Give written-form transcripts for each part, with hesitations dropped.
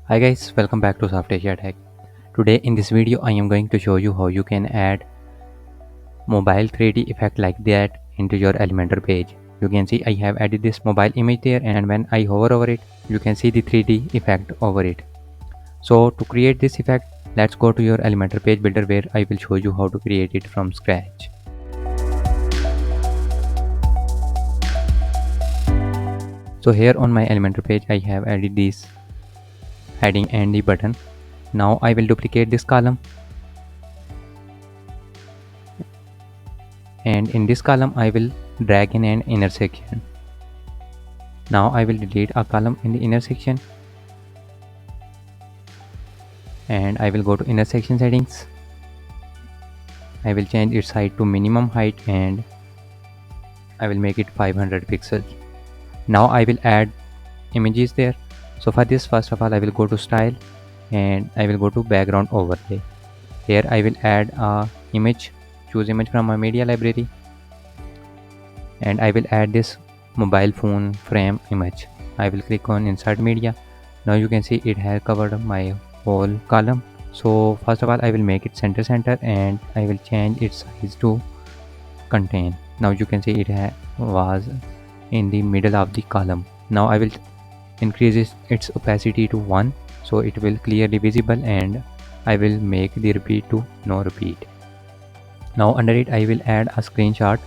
Hi guys, welcome back to SoftAsia Tech. Today in this video I am going to show you how you can add mobile 3D effect like that into your Elementor page. You can see I have added this mobile image there, and when I hover over it, you can see the 3D effect over it. So to create this effect, let's go to your Elementor page builder where I will show you how to create it from scratch. So here on my Elementor page I have added this heading and the button. Now I will duplicate this column, and in this column I will drag in an intersection. Now I will delete a column in the intersection, and I will go to intersection settings. I will change its height to minimum height and I will make it 500 pixels. Now I will add images there. So for this, first of all I will go to style and I will go to background overlay. Here I will add a image, choose image from my media library, and I will add this mobile phone frame image. I will click on insert media. Now you can see it has covered my whole column. So first of all I will make it center and I will change its size to contain. Now you can see it was in the middle of the column. Now I will increase its opacity to 1 so it will clearly visible, and I will make the repeat to no repeat. Now under it I will add a screenshot.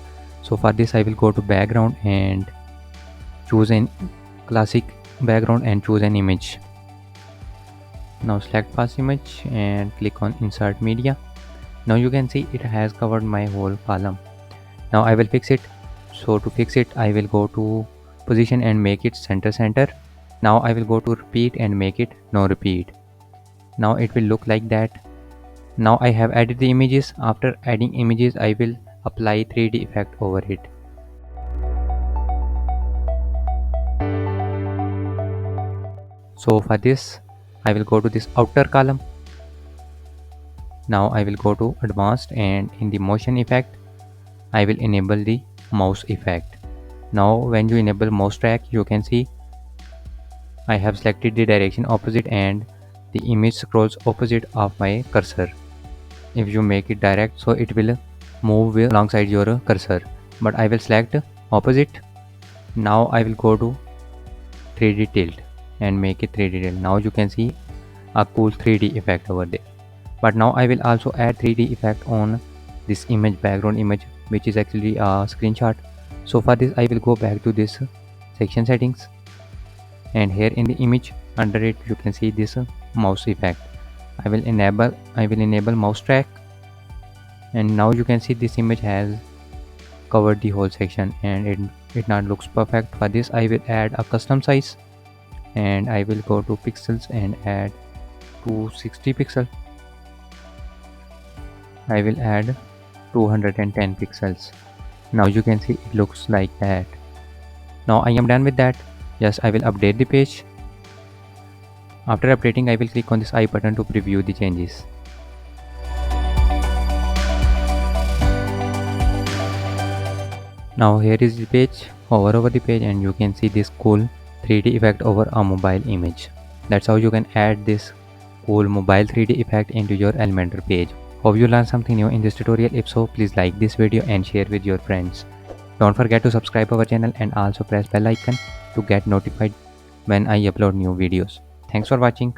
So for this I will go to background and choose an classic background and choose an image. Now select first image and click on insert media. Now you can see it has covered my whole column. Now I will fix it. So to fix it I will go to position and make it center. Now I will go to repeat and make it no repeat. Now it will look like that. Now I have added the images. After adding images I will apply 3D effect over it. So for this I will go to this outer column. Now I will go to advanced, and in the motion effect I will enable the mouse effect. Now when you enable mouse track, you can see I have selected the direction opposite and the image scrolls opposite of my cursor. If you make it direct, so it will move alongside your cursor, but I will select opposite. Now I will go to 3D tilt and make it 3D tilt. Now you can see a cool 3D effect over there. But now I will also add 3D effect on this image, background image, which is actually a screenshot. So for this I will go back to this section settings, and here in the image under it you can see this mouse effect. I will enable mouse track, and now you can see this image has covered the whole section and it not looks perfect. For this I will add a custom size, and I will go to pixels and add 260 pixel. I will add 210 pixels. Now you can see it looks like that. Now I am done with that. Yes, I will update the page. After updating I will click on this I button to preview the changes. Now here is the page. Hover over the page and you can see this cool 3D effect over a mobile image. That's how you can add this cool mobile 3D effect into your Elementor page. Hope you learned something new in this tutorial. If so, please like this video and share with your friends. Don't forget to subscribe our channel and also press bell icon to get notified when I upload new videos. Thanks for watching.